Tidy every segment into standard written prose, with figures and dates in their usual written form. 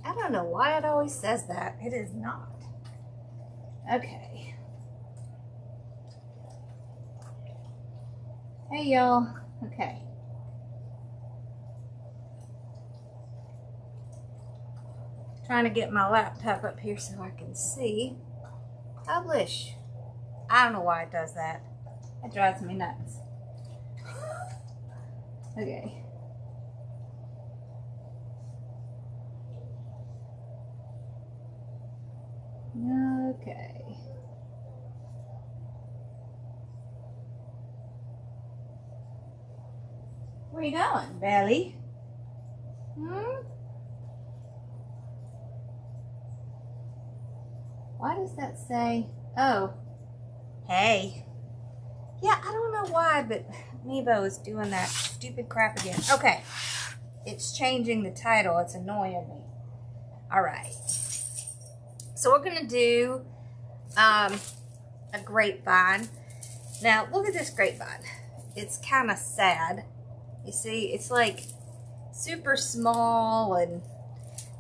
I don't know why it always says that. It is not. Okay. Hey, y'all. Okay. Trying to get my laptop up here so I can see. Publish. I don't know why it does that. It drives me nuts. Okay. Okay. Where you going, Belly? Why does that say, oh, hey. Yeah, I don't know why, but Nebo is doing that stupid crap again. Okay. It's changing the title. It's annoying me. All right. So we're going to do a grapevine. Now, look at this grapevine. It's kind of sad. You see, it's like super small, and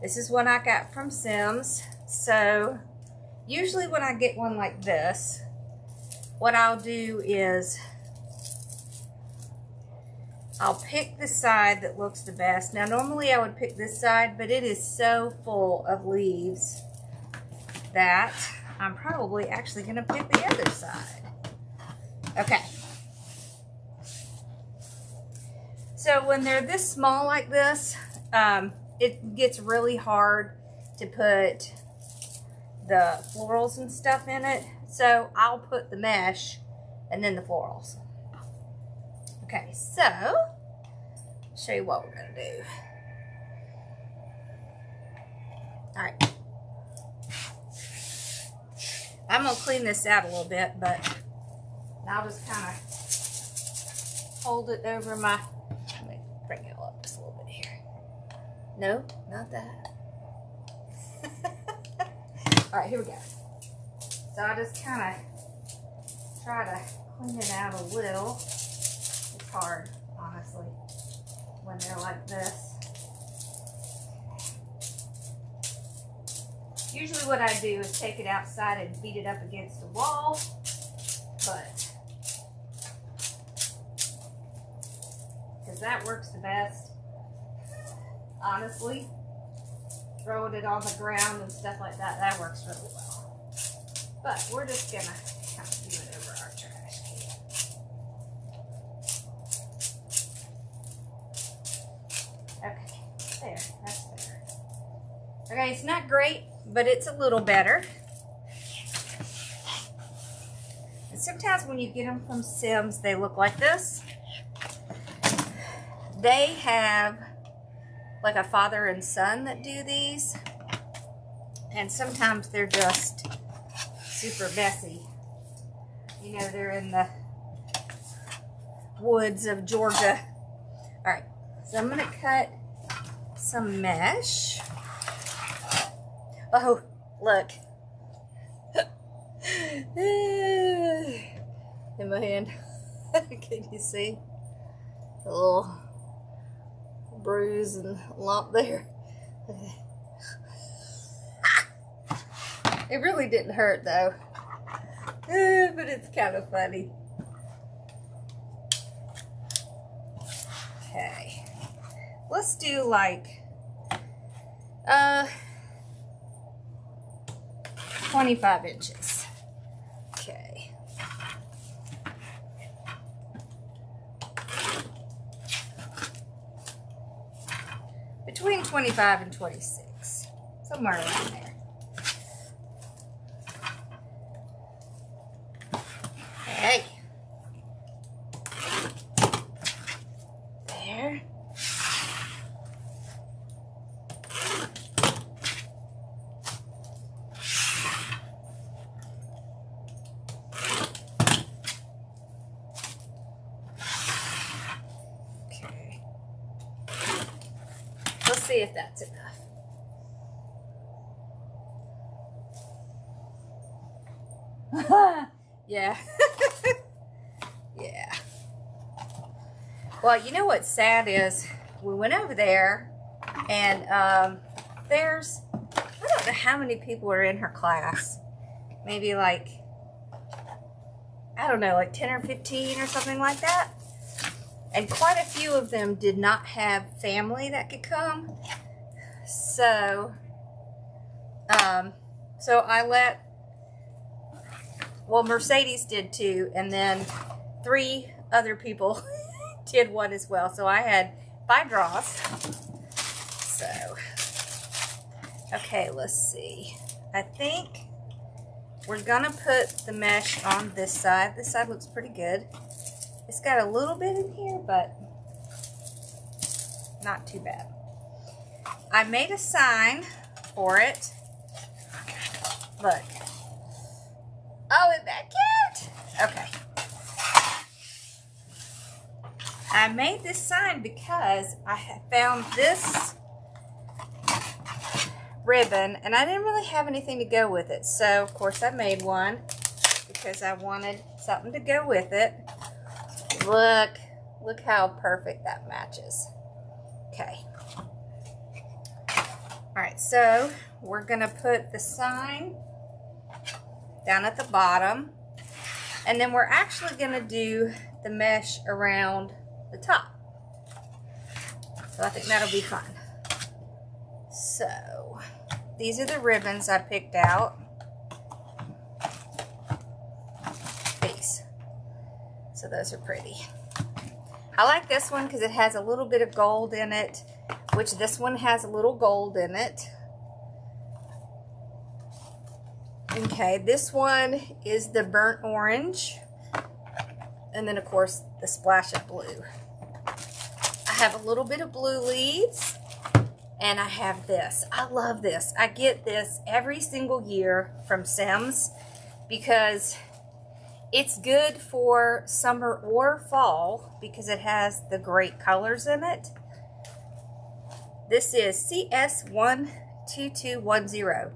this is what I got from Sims. So usually when I get one like this, what I'll do is I'll pick the side that looks the best. Now normally I would pick this side, but it is so full of leaves that I'm probably actually going to pick the other side. Okay. So when they're this small like this, it gets really hard to put the florals and stuff in it. So I'll put the mesh and then the florals. Okay, so I'll show you what we're going to do. All right. I'm going to clean this out a little bit, but I'll just kind of hold it over my, let me bring it up just a little bit here. No, not that. All right, here we go. So I just kind of try to clean it out a little. It's hard, honestly, when they're like this. Usually what I do is take it outside and beat it up against the wall, but because that works the best, honestly. Throwing it on the ground and stuff like that, that works really well. But we're just gonna kind of do it over our trash can. Okay, there, that's better. Okay, it's not great, but it's a little better. And sometimes when you get them from Sims, they look like this. They have like a father and son that do these, and sometimes they're just super messy. You know, they're in the woods of Georgia. All right, so I'm gonna cut some mesh. Oh, look. In my hand. Can you see the little bruise and lump there? It really didn't hurt though, but it's kind of funny. Okay, let's do like 25 inches. Okay. Between 25 and 26. Somewhere around there. Okay. There. See if that's enough. Yeah. Yeah. Well, you know what's sad is we went over there and there's, I don't know how many people are in her class. Maybe like, I don't know, like 10 or 15 or something like that. And quite a few of them did not have family that could come. So, I let, well, Mercedes did too, and then 3 other people did one as well. So I had 5 draws. So, okay, let's see. I think we're gonna put the mesh on this side. This side looks pretty good. It's got a little bit in here, but not too bad. I made a sign for it. Look. Oh, isn't that cute? Okay. I made this sign because I had found this ribbon and I didn't really have anything to go with it. So, of course, I made one because I wanted something to go with it. Look how perfect that matches. Okay. All right, so we're gonna put the sign down at the bottom, and then we're actually gonna do the mesh around the top. So I think that'll be fun. So these are the ribbons I picked out. These. So those are pretty. I like this one because it has a little bit of gold in it, which this one has a little gold in it. Okay, this one is the burnt orange. And then, of course, the splash of blue. I have a little bit of blue leaves. And I have this. I love this. I get this every single year from Sims because it's good for summer or fall because it has the great colors in it. This is CS12210.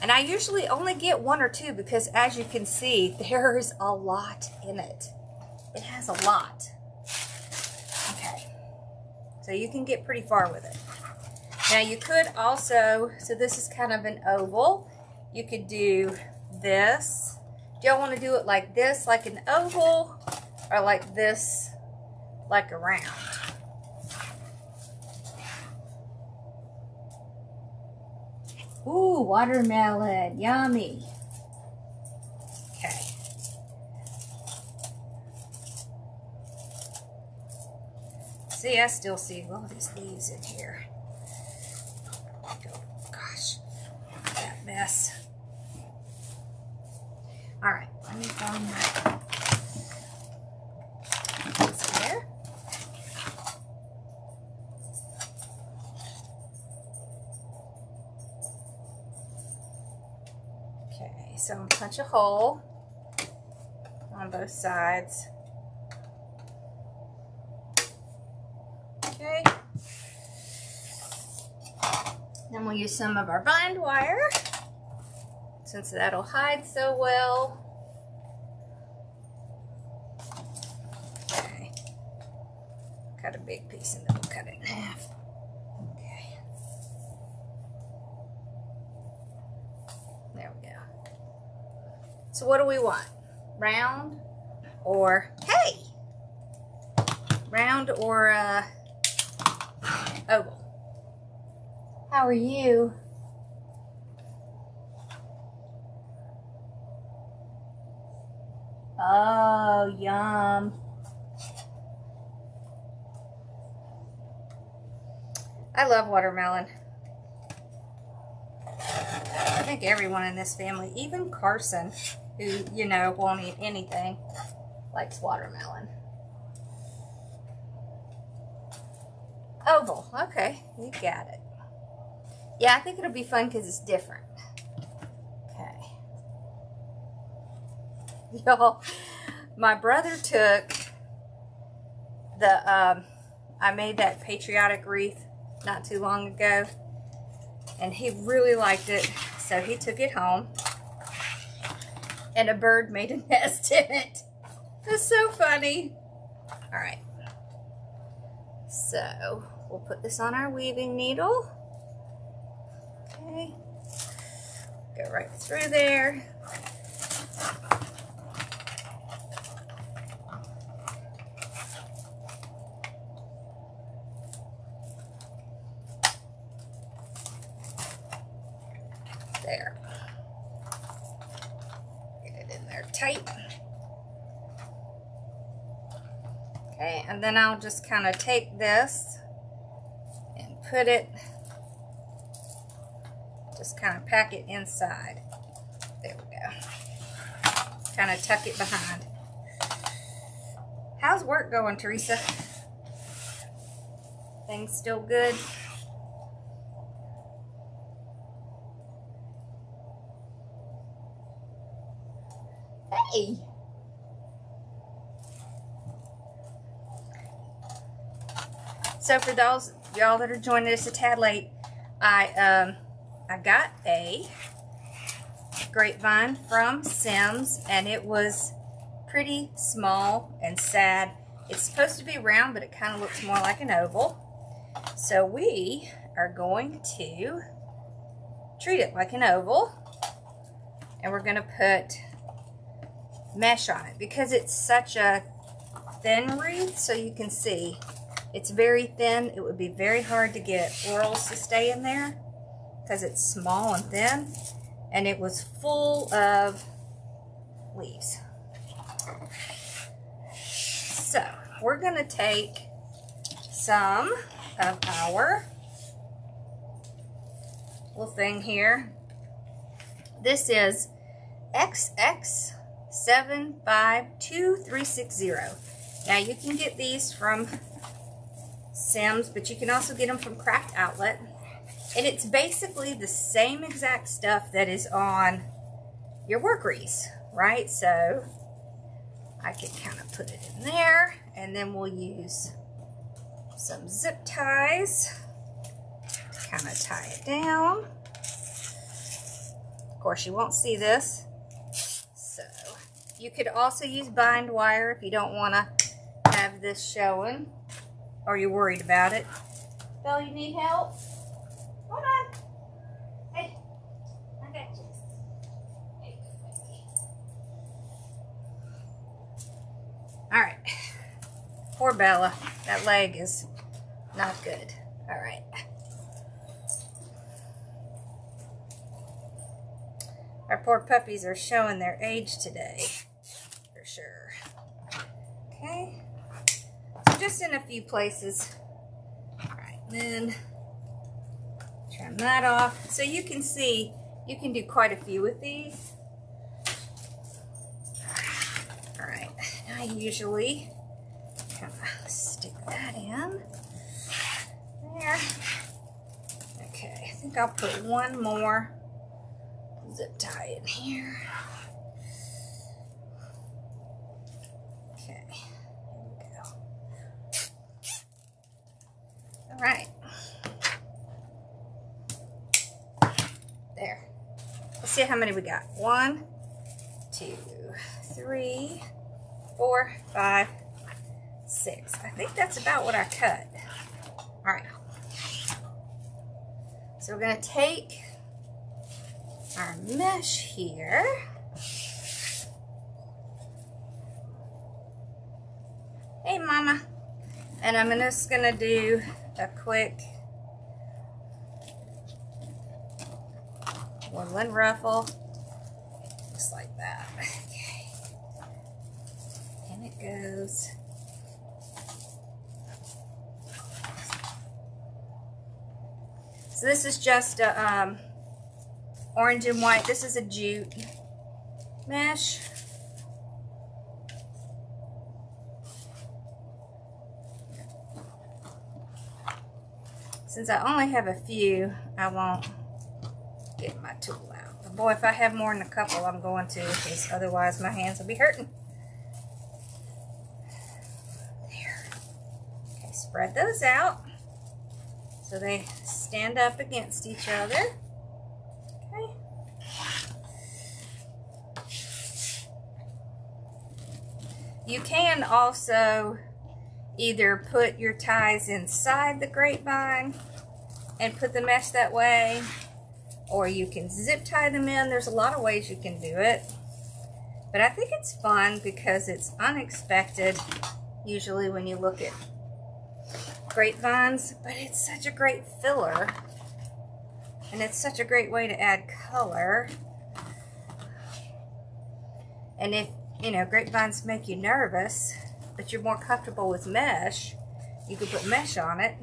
And I usually only get 1 or 2 because, as you can see, there's a lot in it. It has a lot. Okay. So you can get pretty far with it. Now you could also, so this is kind of an oval. You could do this. Do y'all want to do it like this, like an oval, or like this, like a round? Ooh, watermelon, yummy. Okay. See, I still see all these leaves in here. Oh, gosh, that mess. All right, let me find this here. Okay, so I'm gonna punch a hole on both sides. Okay. Then we'll use some of our bind wire, since that'll hide so well. Okay. Cut a big piece and then we'll cut it in half. Okay. There we go. So what do we want? Round or, hey! Round or oval? How are you? Oh, yum. I love watermelon. I think everyone in this family, even Carson, who, you know, won't eat anything, likes watermelon. Oval. Okay, you got it. Yeah, I think it'll be fun because it's different. Okay. Y'all, my brother took the, I made that patriotic wreath not too long ago, and he really liked it, so he took it home, and a bird made a nest in it. That's so funny. All right. So, we'll put this on our weaving needle. Okay. Go right through there. There. Get it in there tight. Okay, and then I'll just kind of take this and put it, just kind of pack it inside. There we go. Kind of tuck it behind. How's work going, Teresa? Things still good? Hey! So for those y'all that are joining us a tad late, I got a grapevine from Sims, and it was pretty small and sad. It's supposed to be round, but it kind of looks more like an oval. So we are going to treat it like an oval, and we're going to put mesh on it because it's such a thin wreath. So you can see it's very thin. It would be very hard to get florals to stay in there because it's small and thin, and it was full of leaves. So we're going to take some of our little thing here. This is XX752360. Now you can get these from Sims, but you can also get them from Craft Outlet. And it's basically the same exact stuff that is on your work wreaths, right? So I can kind of put it in there, and then we'll use some zip ties to kind of tie it down. Of course, you won't see this. So you could also use bind wire if you don't want to have this showing, or you're worried about it. Belle, you need help? Hold on. Hey, I got you. Hey, baby. All right. Poor Bella. That leg is not good. All right. Our poor puppies are showing their age today, for sure. Okay. So just in a few places. All right, then trim that off. So you can see, you can do quite a few with these. All right, I usually kind of stick that in there. Okay, I think I'll put one more zip tie in here. Okay, here we go. All right. There. Let's see how many we got. 1, 2, 3, 4, 5, 6. I think that's about what I cut. All right. So we're going to take our mesh here. Hey, Mama. And I'm just going to do a quick woodland ruffle, just like that. Okay. And it goes. So this is just a orange and white. This is a jute mesh. Since I only have a few, I won't get my tool out. But boy, if I have more than a couple, I'm going to, because otherwise my hands will be hurting. There. Okay, spread those out so they stand up against each other. Okay. You can also either put your ties inside the grapevine and put the mesh that way, or you can zip tie them in. There's a lot of ways you can do it. But I think it's fun because it's unexpected, usually when you look at grapevines, but it's such a great filler. And it's such a great way to add color. And if, you know, grapevines make you nervous, but you're more comfortable with mesh, you can put mesh on it,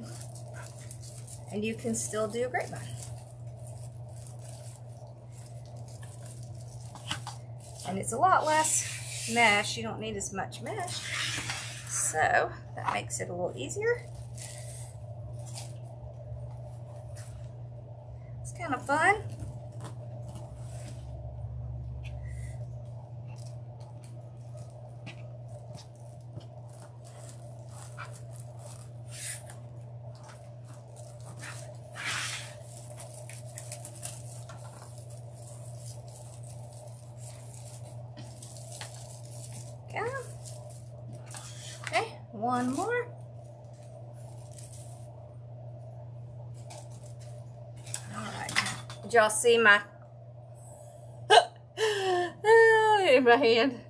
and you can still do a grapevine. And it's a lot less mesh. You don't need as much mesh. So that makes it a little easier. It's kind of fun. Okay, one more. Alright. Did y'all see my in my hand?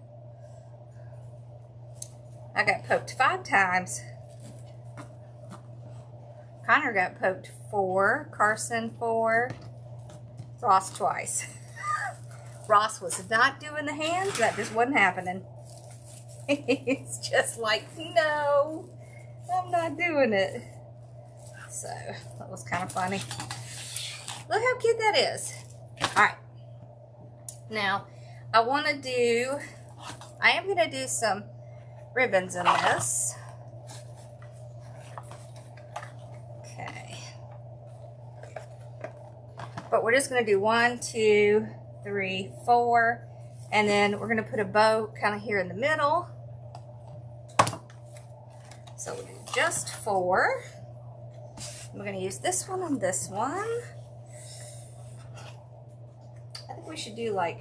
I got poked 5 times. Connor got poked 4, Carson 4, Ross twice. Ross was not doing the hands. That just wasn't happening. It's just like, no, I'm not doing it. So that was kind of funny. Look how cute that is. All right. Now I am going to do some ribbons in this. Okay. But we're just going to do 1, 2, 3, 4, and then we're going to put a bow kind of here in the middle. So we'll do just 4. We're going to use this one and this one. I think we should do like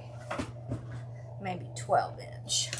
maybe 12-inch.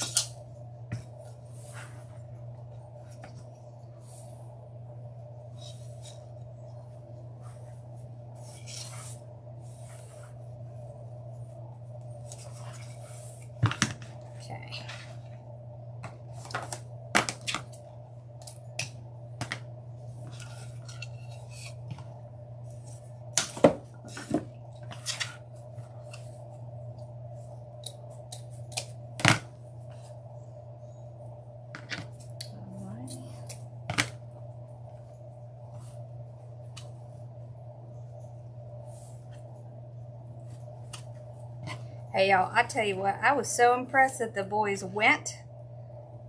Hey y'all, I tell you what, I was so impressed that the boys went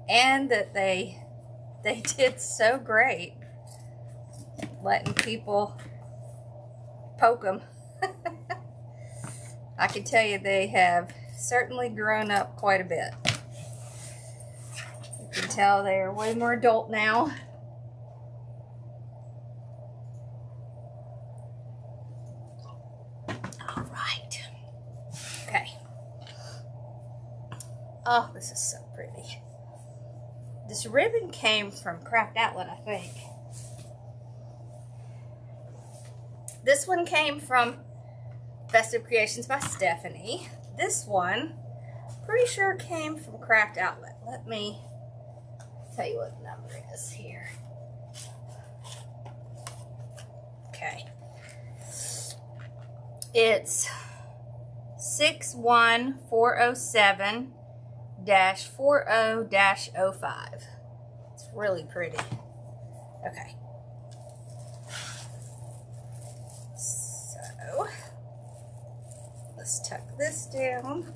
and that they did so great letting people poke them. I can tell you they have certainly grown up quite a bit. You can tell they're way more adult now. Oh, this is so pretty. This ribbon came from Craft Outlet, I think. This one came from Festive Creations by Stephanie. This one, pretty sure came from Craft Outlet. Let me tell you what the number is here. Okay. It's 61407-40-05. It's really pretty. Okay. So let's tuck this down.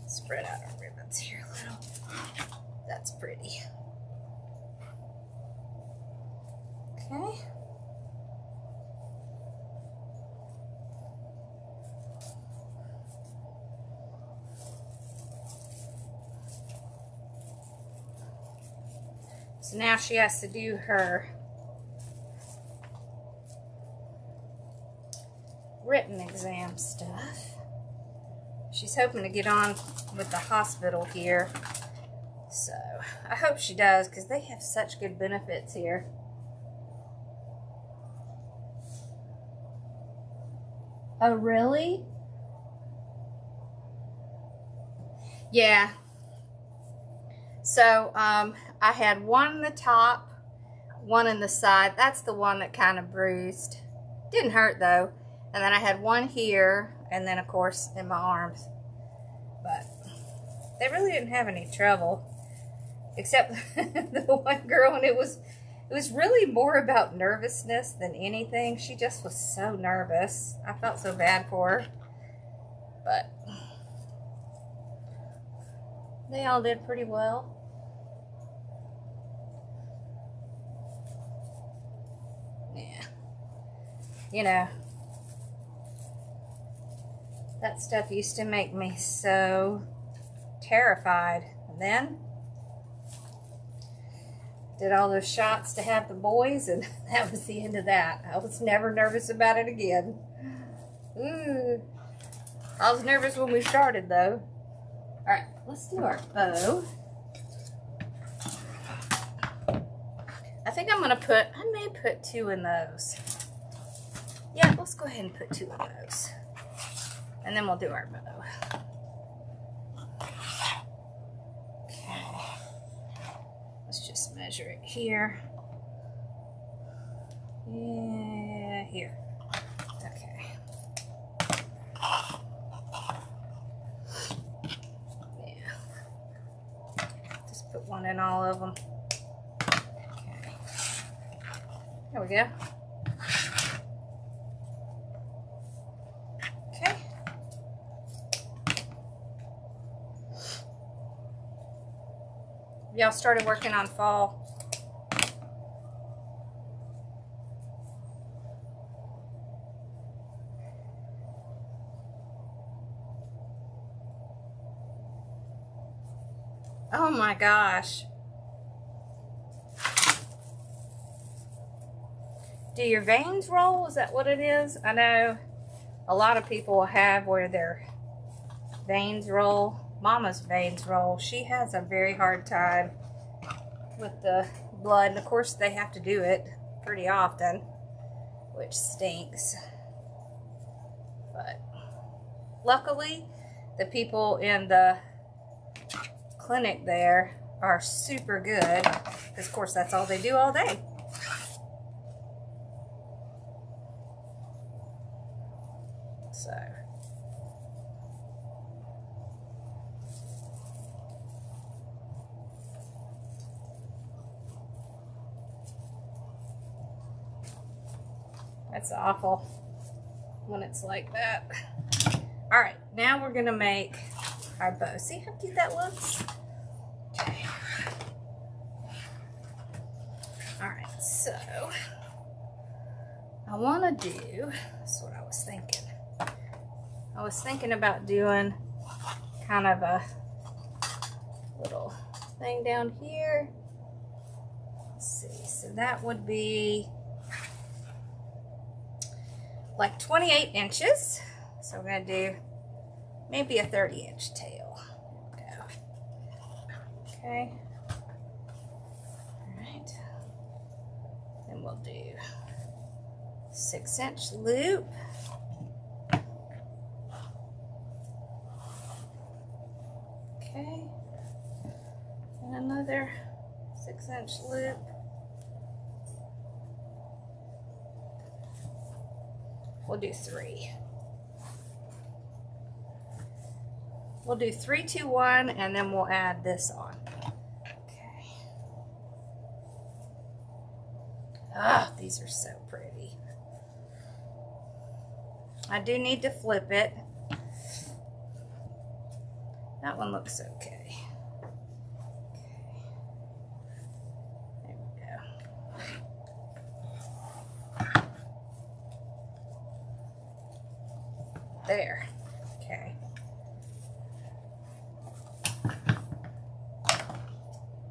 Spread out our ribbons here a little. That's pretty. Okay. So now she has to do her written exam stuff. She's hoping to get on with the hospital here. So I hope she does, because they have such good benefits here. Oh, really? Yeah. So, I had one in the top, one in the side. That's the one that kind of bruised. Didn't hurt though. And then I had one here, and then of course in my arms. But they really didn't have any trouble, except the one girl, and it was really more about nervousness than anything. She just was so nervous. I felt so bad for her. But they all did pretty well. Yeah. You know, that stuff used to make me so terrified. And then did all those shots to have the boys, and that was the end of that. I was never nervous about it again. Ooh. I was nervous when we started though. Alright, let's do our bow. I think I'm gonna put, I may put 2 in those. Yeah, let's go ahead and put 2 of those. And then we'll do our bow. Okay. Let's just measure it here. Yeah, here. Okay. Yeah. Just put 1 in all of them. Okay. There we go. Y'all started working on fall. Oh my gosh. Do your veins roll? Is that what it is? I know a lot of people have where their veins roll. Mama's veins roll. She has a very hard time with the blood, and of course they have to do it pretty often, which stinks. But luckily the people in the clinic there are super good, because of course that's all they do all day. So that's awful when it's like that. All right, now we're gonna make our bow. See how cute that looks? Okay. All right, so I wanna do, that's what I was thinking. I was thinking about doing kind of a little thing down here. Let's see, so that would be like 28 inches. So we're gonna do maybe a 30-inch tail. There we go. Okay. All right. Then we'll do 6-inch loop. Okay. And another 6-inch loop. We'll do 3. We'll do 3, 2, 1, and then we'll add this on. Okay. Ah, these are so pretty. I do need to flip it. That one looks okay. There we go. There. Okay.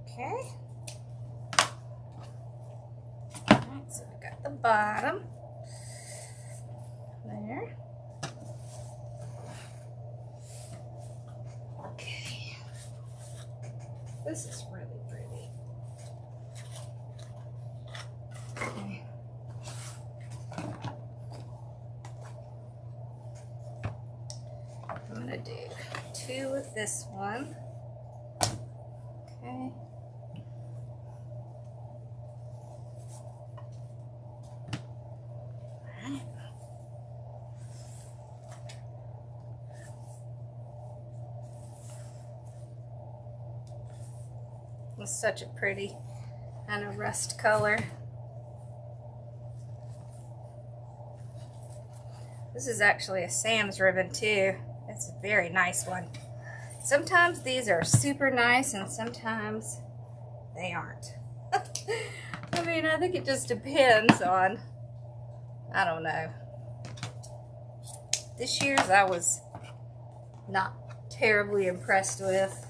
Okay. All right, so we got the bottom there. Okay. This is really pretty. Okay. do 2 with this one. Okay. Alright. It's such a pretty kind of rust color. This is actually a Sam's ribbon too. It's a very nice one. Sometimes these are super nice and sometimes they aren't. I mean, I think it just depends on, I don't know. This year's I was not terribly impressed with.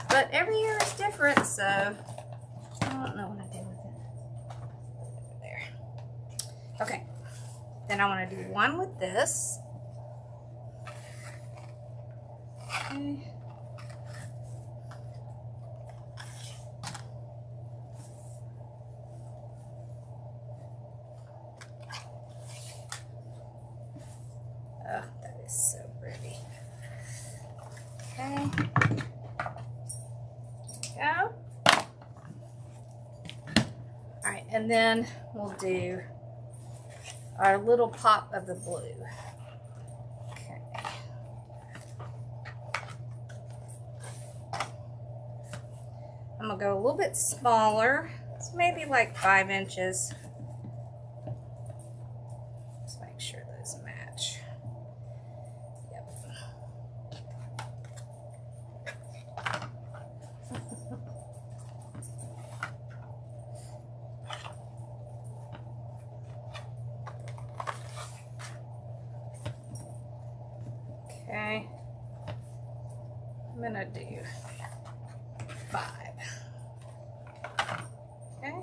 But every year is different, so I don't know what I do with it. There. Okay. Then I want to do one with this. Okay. Oh, that is so pretty. Okay. Go. Alright, and then we'll do our little pop of the blue. Okay. I'm going to go a little bit smaller. It's maybe like 5 inches. Let's make sure those match. Yep. Okay, I'm gonna do 5. Okay.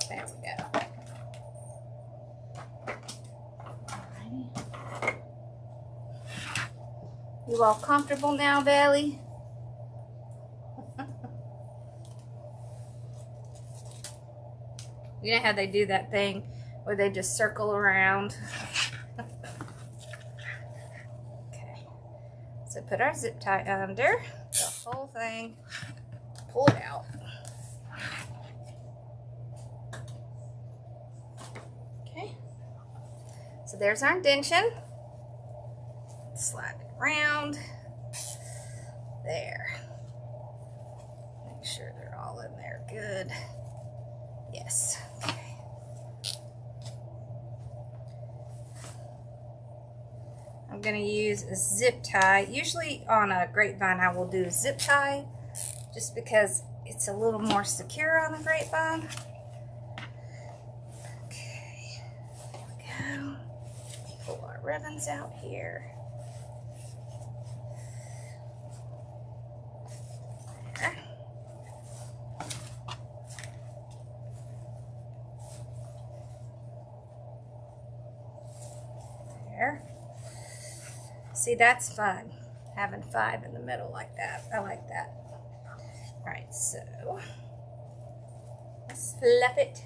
There we go. Alrighty. You all comfortable now, Belly? You know how they do that thing where they just circle around? Okay. So put our zip tie under the whole thing. Pull it out. Okay. So there's our indention. Slide it around. There. Make sure they're all in there good. Yes. Okay. I'm going to use a zip tie. Usually on a grapevine I will do a zip tie just because it's a little more secure on the grapevine. Okay. There we go. Pull our ribbons out here. There. There. See, that's fun, having 5 in the middle like that. I like that. All right, so let's fluff it.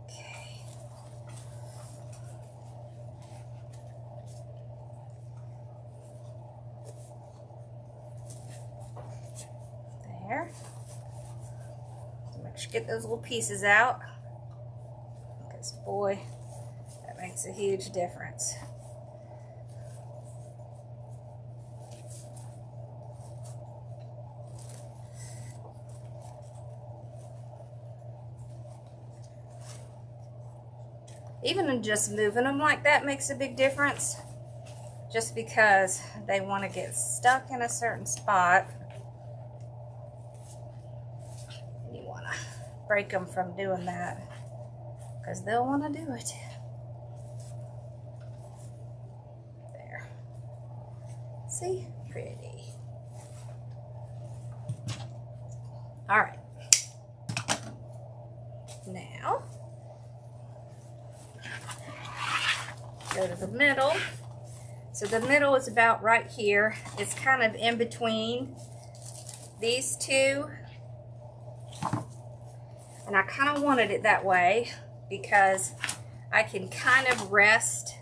Okay. There. Make sure you get those little pieces out, because boy, that makes a huge difference. Even in just moving them like that makes a big difference, just because they want to get stuck in a certain spot. You want to break them from doing that, because they'll want to do it. There. See? Pretty. All right. Now, go to the middle. So the middle is about right here. It's kind of in between these two. And I kind of wanted it that way because I can kind of rest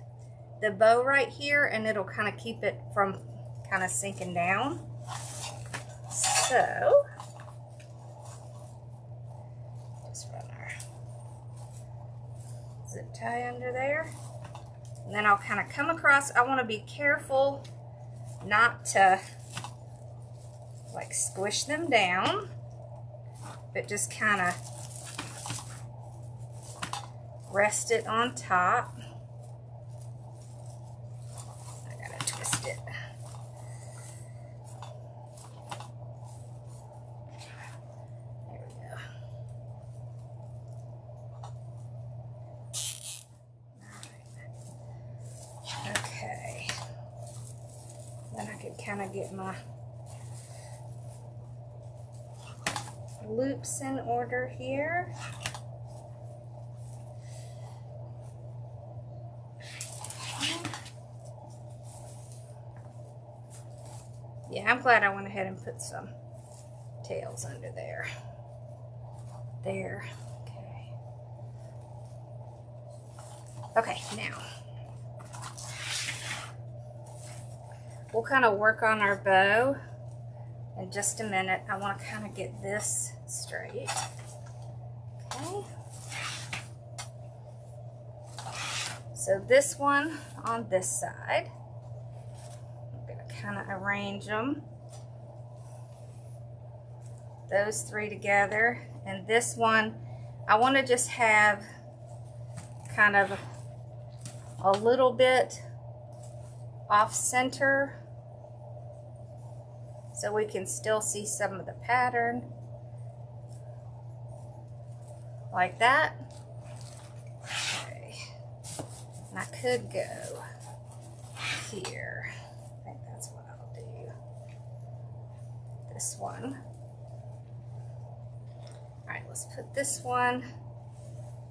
the bow right here and it'll kind of keep it from kind of sinking down. So, just run our zip tie under there. And then I'll kind of come across. I want to be careful not to like squish them down, but just kind of rest it on top. I gotta twist it. There we go. Okay. Then I can kind of get my loops in order here. Yeah, I'm glad I went ahead and put some tails under there. There. Okay. Okay, now we'll kind of work on our bow in just a minute. I want to kind of get this straight. Okay. So this one on this side, I'm going to kind of arrange them. Those three together. And this one, I want to just have kind of a little bit off center so we can still see some of the pattern. Like that. Okay. And I could go here. I think that's what I'll do. This one. Alright, let's put this one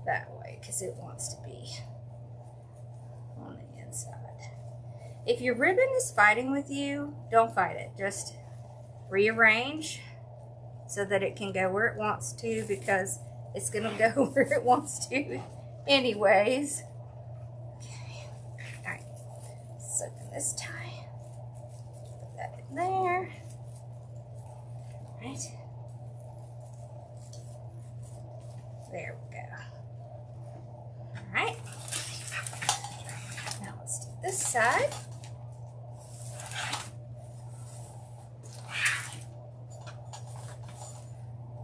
that way because it wants to be on the inside. If your ribbon is fighting with you, don't fight it. Just rearrange so that it can go where it wants to, because it's going to go where it wants to anyways. Okay. Alright. So then this tie. Put that in there. Alright. There we go. Alright. Now let's do this side.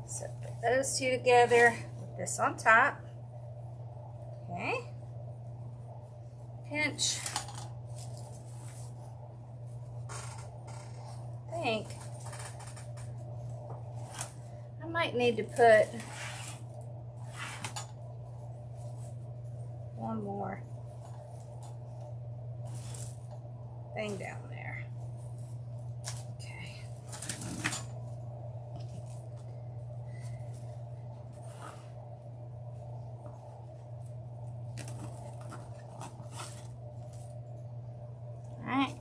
So put those two together with this on top. Okay. Pinch. I think I might need to put one more thing down there. Okay. All right.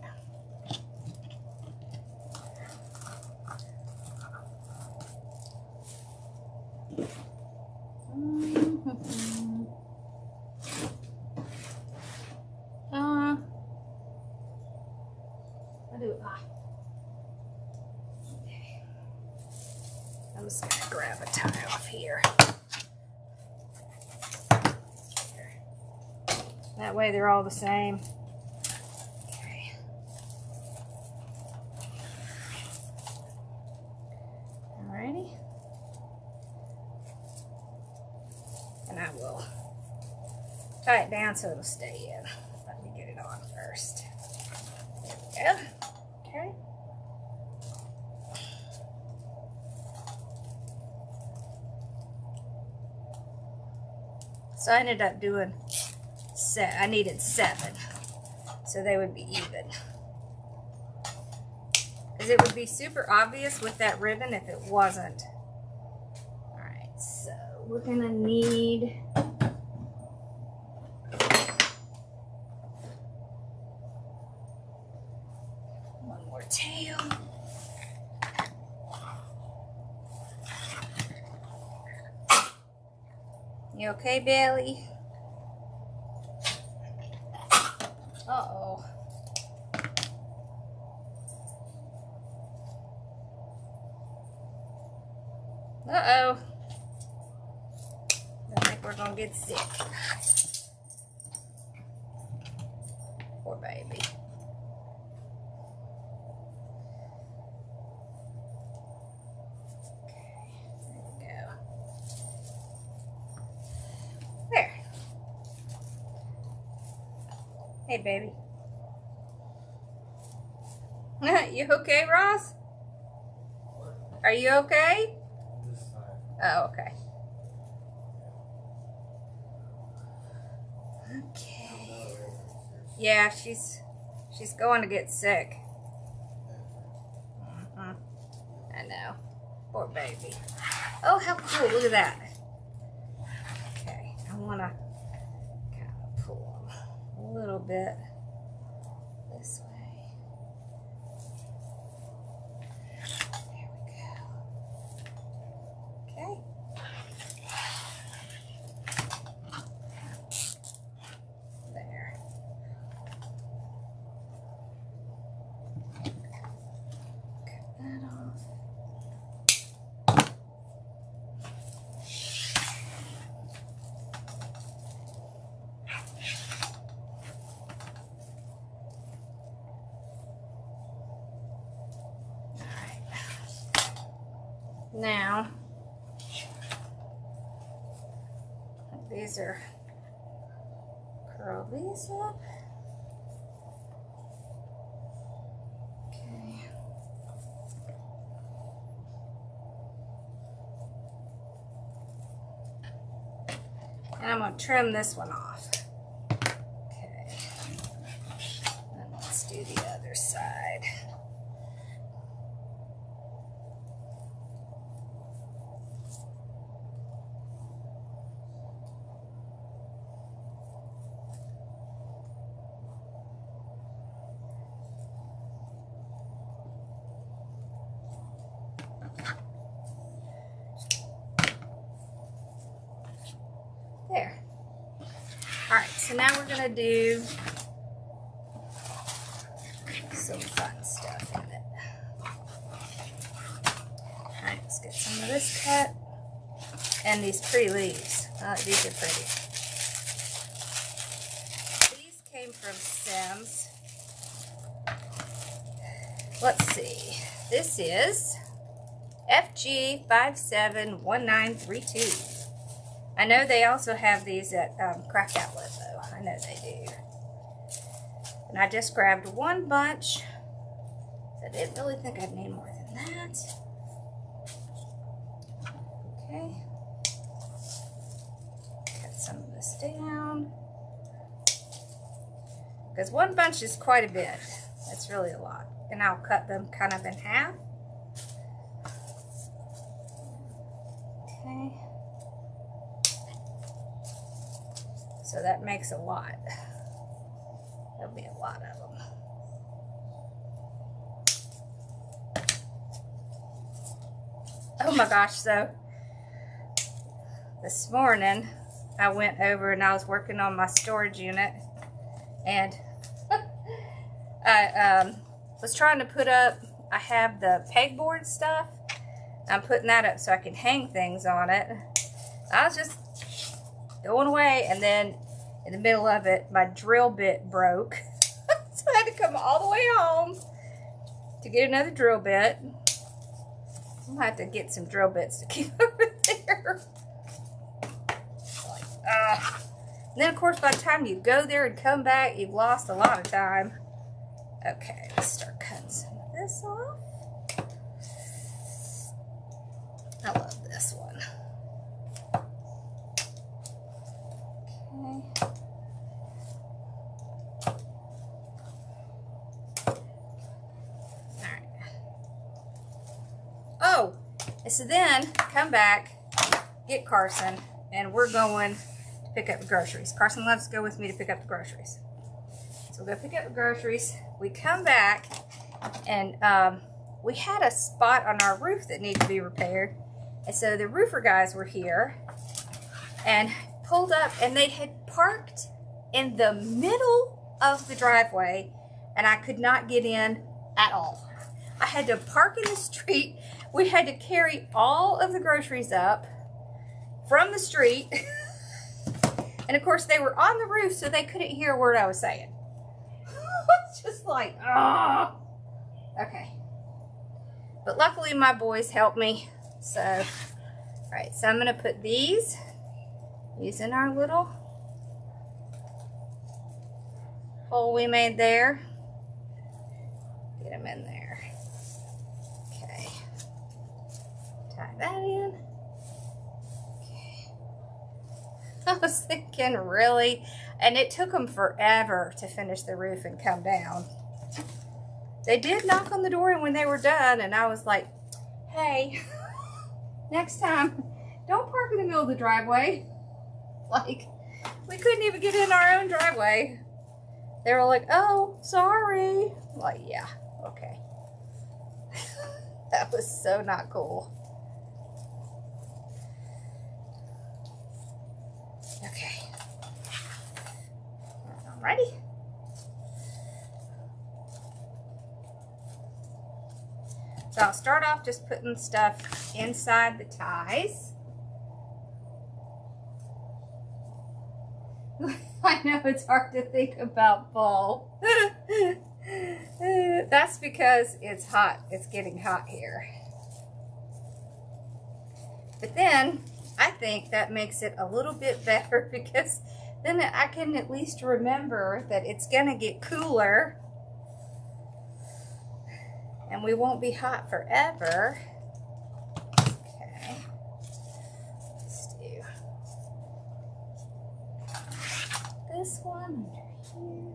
Okay. I'm just gonna grab a tie off here. That way they're all the same. Okay. Alrighty. And I will tie it down so it'll stay in. Let me get it on first. There we go. Okay. So I ended up doing I needed 7, so they would be even. Because it would be super obvious with that ribbon if it wasn't. Alright, so we're gonna need one more tail. You okay, Bailey? Uh-oh. Uh-oh. I think we're gonna get sick. Poor baby. Hey, baby. You okay, Ross? Are you okay? Oh, okay. Okay. Yeah, she's going to get sick. I know. Poor baby. Oh, how cool. Look at that. Okay. I want to kind of pull them a little bit this way. There we go. Okay. There. Cut that off. Now, these are, curl these up. Okay. And I'm going to trim this one off. Okay. And let's do the other side. There. Alright, so now we're going to do some fun stuff in it. Alright, let's get some of this cut. And these pretty leaves. These are pretty. These came from Sims. Let's see. This is FG571932. I know they also have these at Craft Outlet, though. I know they do. And I just grabbed one bunch. So I didn't really think I'd need more than that. Okay. Cut some of this down. Because one bunch is quite a bit. That's really a lot. And I'll cut them kind of in half. Okay. So that makes a lot. There'll be a lot of them. Oh my gosh, so this morning I went over and I was working on my storage unit and I was trying to put up, I have the pegboard stuff. I'm putting that up so I can hang things on it. I was just going away, and then in the middle of it, my drill bit broke. So I had to come all the way home to get another drill bit. I'm gonna have to get some drill bits to keep over there. And then, of course, by the time you go there and come back, you've lost a lot of time. Okay, let's start cutting some of this off. I love this one. Okay. Alright. Oh, so then come back, get Carson, and we're going to pick up the groceries. Carson loves to go with me to pick up the groceries. So we'll go pick up the groceries. We come back, and we had a spot on our roof that needed to be repaired. And so the roofer guys were here, and pulled up and they had parked in the middle of the driveway and I could not get in at all. I had to park in the street. We had to carry all of the groceries up from the street. And of course they were on the roof so they couldn't hear a word I was saying. It's just like, oh. Okay. But luckily my boys helped me. So, all right, so I'm gonna put these using our little hole we made there. Get them in there. Okay. Tie that in. Okay. I was thinking, really? And it took them forever to finish the roof and come down. They did knock on the door when they were done, and I was like, hey, next time, don't park in the middle of the driveway. Like, we couldn't even get in our own driveway. They were like, oh, sorry. I'm like, yeah, okay. That was so not cool. Okay. Alrighty. So I'll start off just putting stuff inside the ties. I know it's hard to think about fall. That's because it's hot. It's getting hot here. But then I think that makes it a little bit better because then I can at least remember that it's gonna get cooler and we won't be hot forever. Okay. Let's do this one under here.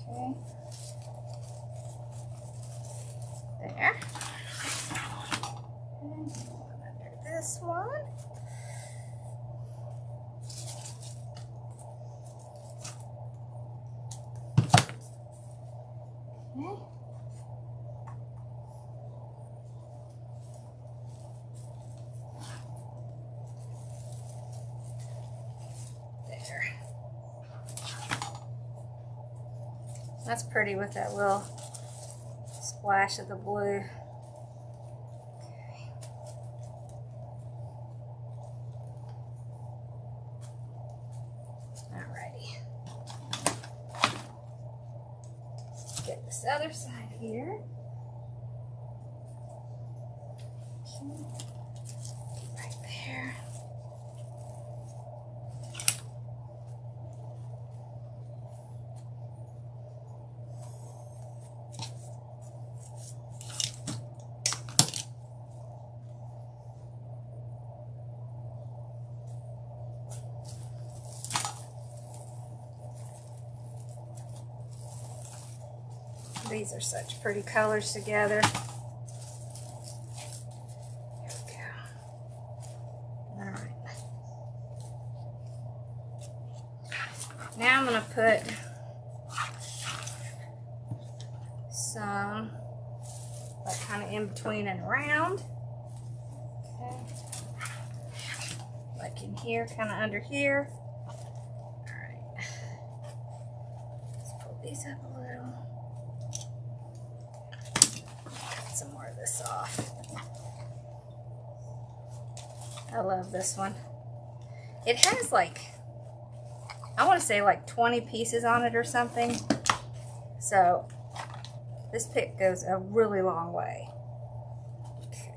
Okay. There. And one under this one. Okay. There. That's pretty with that little splash of the blue. Okay. Alrighty. Get this other side here. Okay. Right there. These are such pretty colors together. Here we go. All right. Now I'm going to put some like kind of in between and around. Okay. Like in here, kind of under here. All right. Let's pull these up a little. Some more of this off. I love this one. It has like, I want to say like 20 pieces on it or something. So this pick goes a really long way. Okay.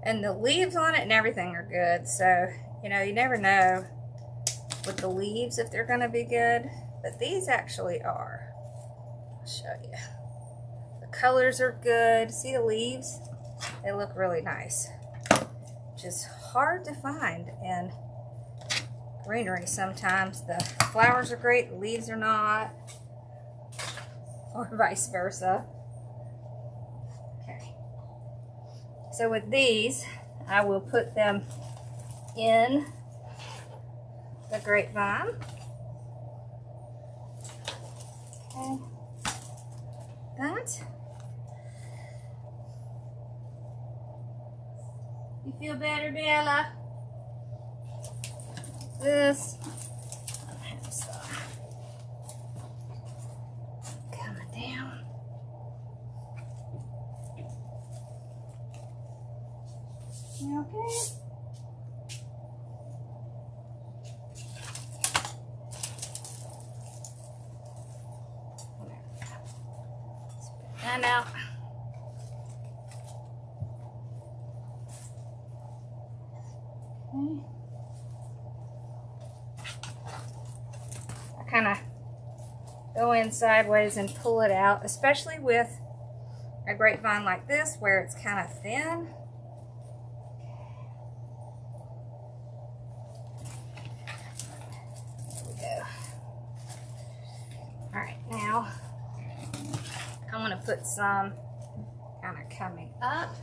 And the leaves on it and everything are good. So, you know, you never know with the leaves if they're going to be good. But these actually are. I'll show you. The colors are good. See the leaves? They look really nice. Which is hard to find in greenery sometimes. The flowers are great, the leaves are not, or vice versa. Okay. So with these, I will put them in the grapevine. Okay. That. You feel better, Bella? This. Coming down. You okay? Spit that out. Okay. I kind of go in sideways and pull it out, especially with a grapevine like this where it's kind of thin. Alright, now I'm going to put some kind of coming up.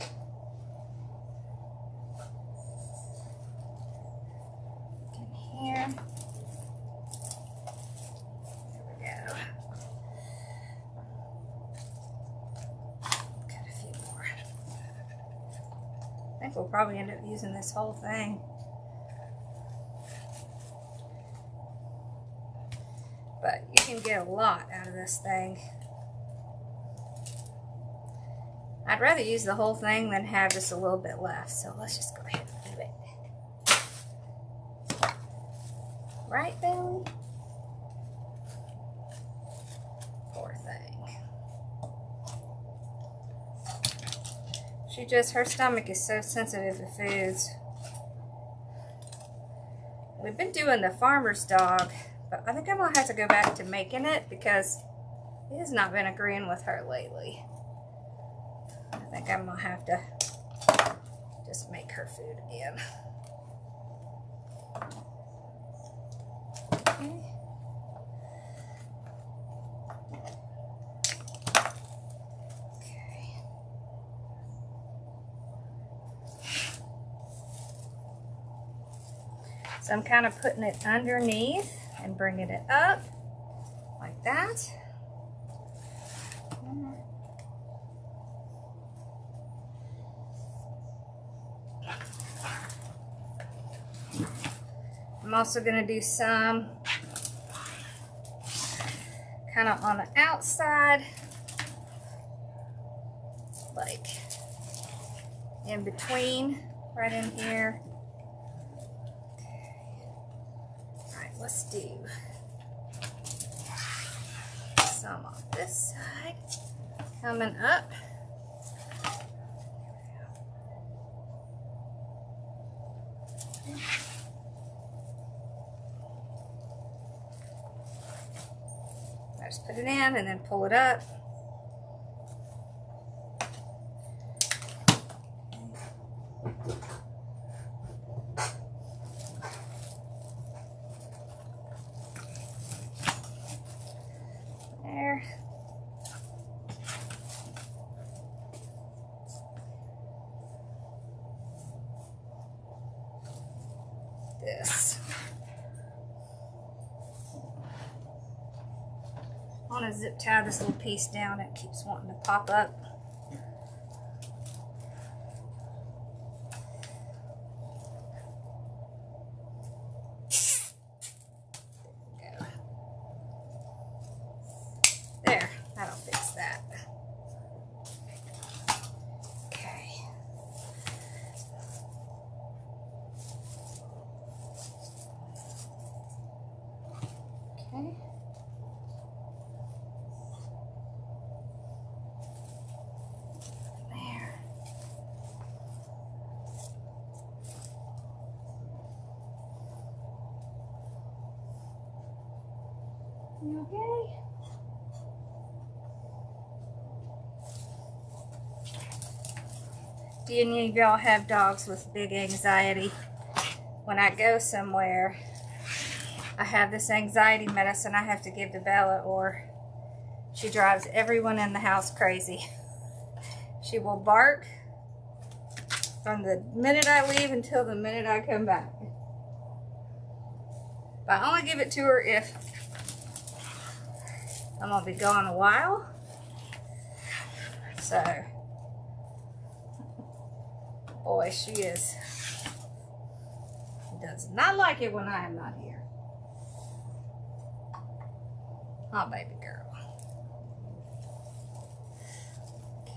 In here. There we go. Got a few more. I think we'll probably end up using this whole thing. But you can get a lot out of this thing. I'd rather use the whole thing than have just a little bit left. So let's just go ahead and do it. Right, Belly? Poor thing. Her stomach is so sensitive to foods. We've been doing the farmer's dog, but I think I'm going to have to go back to making it because it has not been agreeing with her lately. I think I'm going to have to just make her food again. Okay. Okay. So I'm kind of putting it underneath and bringing it up like that. I'm also going to do some kind of on the outside, like in between, right in here. Let's do some on this side, coming up. I just put it in and then pull it up. This. I want to zip tie this little piece down. It keeps wanting to pop up. There, that'll fix that. Okay. Okay. There. You okay? Do any of y'all have dogs with big anxiety? When I go somewhere I have this anxiety medicine I have to give to Bella, or she drives everyone in the house crazy. She will bark from the minute I leave until the minute I come back. But I only give it to her if I'm going to be gone a while. So, boy, she does not like it when I am not here. Oh, baby girl.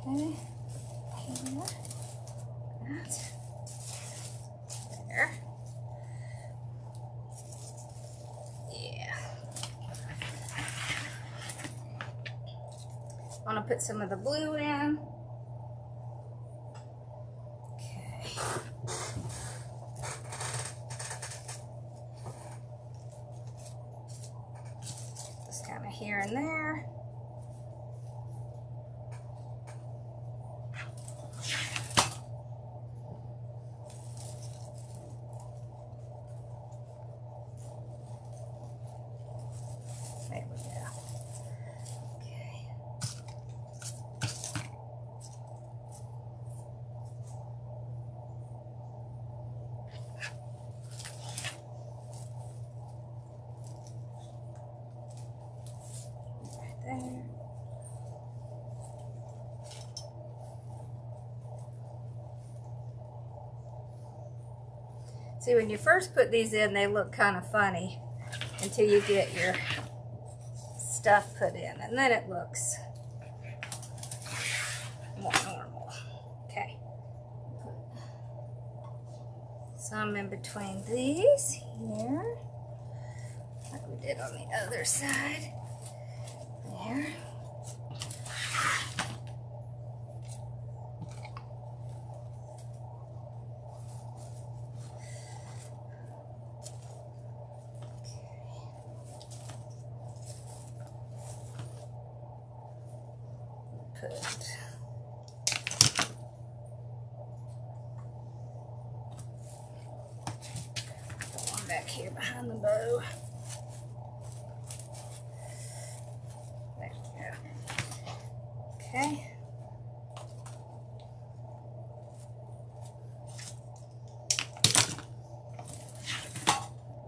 Okay. Here. That. There. Yeah. I'm going to put some of the blue in. Okay. Just kind of here and there. There we go. Okay. Right there. See, when you first put these in, they look kind of funny until you get your stuff put in, and then it looks more normal. Okay. Some in between these here, like we did on the other side. There. Put one back here behind the bow. There we go. Okay.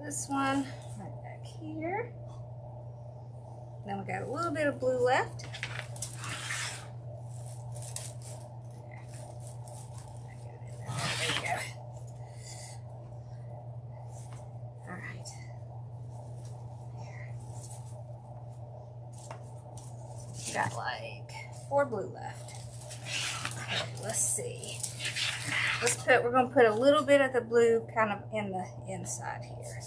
This one right back here. Then we got a little bit of blue left. Got like 4 blue left. Okay, let's see. We're gonna put a little bit of the blue kind of in the inside here.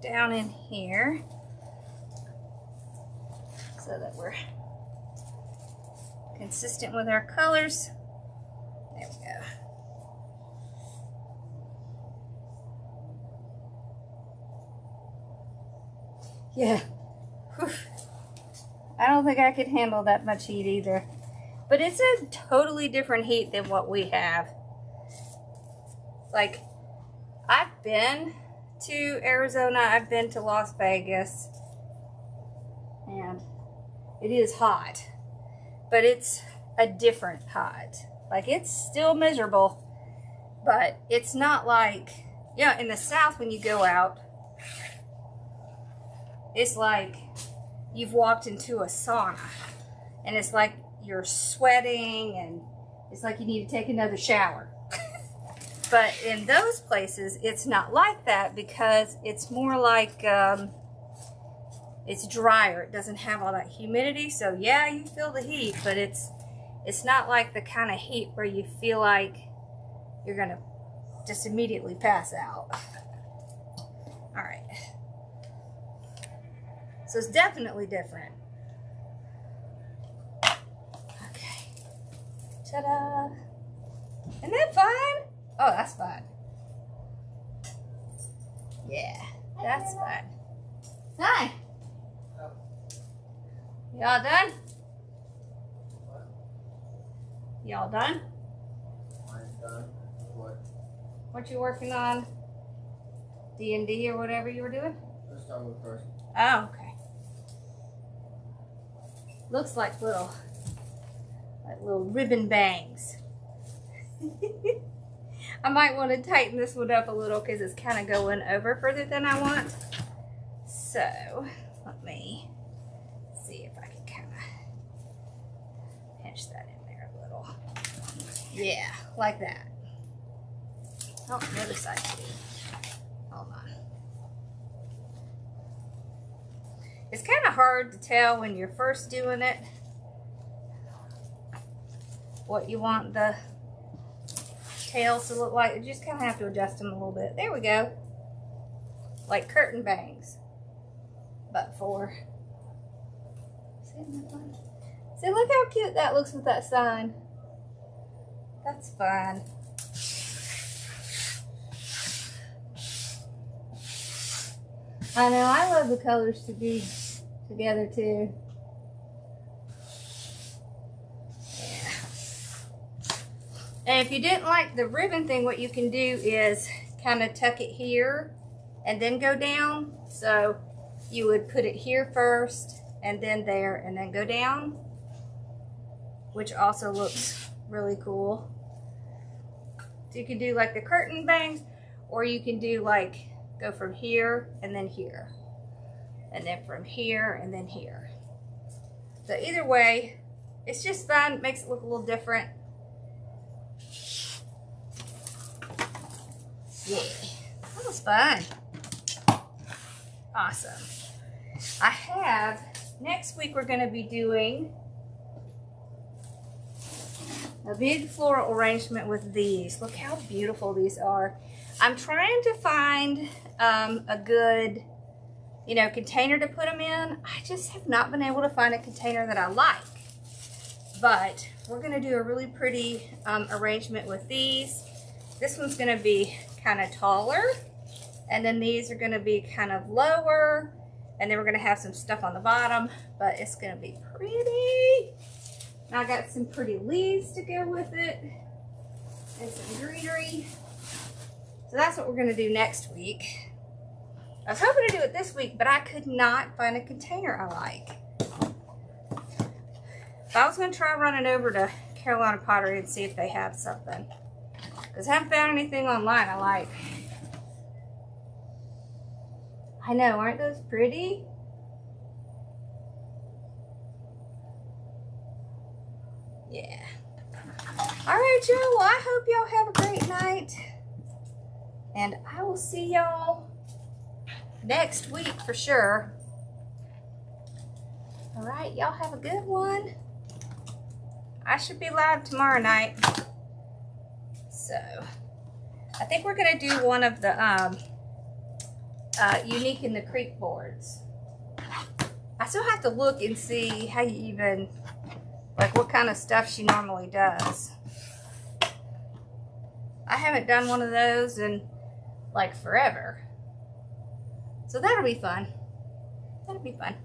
Down in here. So that we're consistent with our colors. There we go. Yeah. Whew. I don't think I could handle that much heat either. But it's a totally different heat than what we have. Like, I've been to Arizona, I've been to Las Vegas, and it is hot. But it's a different hot. Like, it's still miserable, but it's not like, yeah, in the South when you go out, it's like you've walked into a sauna, and it's like you're sweating, and it's like you need to take another shower. But in those places, it's not like that because it's more like, it's drier. It doesn't have all that humidity. So yeah, you feel the heat, but it's not like the kind of heat where you feel like you're gonna just immediately pass out. All right. So it's definitely different. Okay. Ta-da! Isn't that fun? Oh, that's fun. Yeah, that's fun. Hi. Y'all done? Y'all done? I'm done. What? What you working on? D&D or whatever you were doing? Let's start with first. Oh, okay. Looks like little ribbon bangs. I might want to tighten this one up a little because it's kind of going over further than I want. So let me see if I can kind of pinch that in there a little. Yeah, like that. Oh, the other side too. Hold on. It's kind of hard to tell when you're first doing it what you want the tails to look like. You just kind of have to adjust them a little bit. There we go. Like curtain bangs. But for... See, look how cute that looks with that sign. That's fun. I know, I love the colors to be together too. Yeah. And if you didn't like the ribbon thing, what you can do is kind of tuck it here and then go down. So you would put it here first and then there and then go down, which also looks really cool. So you can do like the curtain bangs, or you can do like go from here and then here, and then from here and then here. So either way, it's just fun. It makes it look a little different. Yeah, that was fun. Awesome. I have, next week we're going to be doing a big floral arrangement with these. Look how beautiful these are. I'm trying to find a good, container to put them in. I just have not been able to find a container that I like. But we're going to do a really pretty arrangement with these. This one's going to be kind of taller, and then these are going to be kind of lower, and then we're going to have some stuff on the bottom, but it's going to be pretty. And I got some pretty leaves to go with it, and some greenery. So that's what we're going to do next week. I was hoping to do it this week, but I could not find a container I like. So I was going to try running over to Carolina Pottery and see if they have something, because I haven't found anything online I like. I know, aren't those pretty? Yeah. All right, y'all. Well, I hope y'all have a great night. And I will see y'all next week for sure. All right, y'all have a good one. I should be live tomorrow night. So, I think we're going to do one of the Unique in the Creek boards. I still have to look and see how you even, like what kind of stuff she normally does. I haven't done one of those in like forever. So that'll be fun. That'll be fun.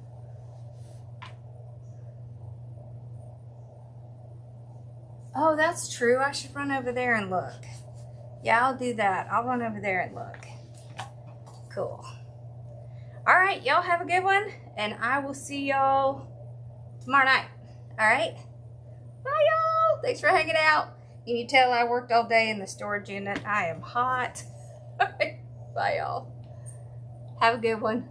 Oh, that's true. I should run over there and look. Yeah, I'll do that. I'll run over there and look. Cool. All right, y'all have a good one, and I will see y'all tomorrow night. All right? Bye, y'all. Thanks for hanging out. Can you tell I worked all day in the storage unit? I am hot. Bye, y'all. Have a good one.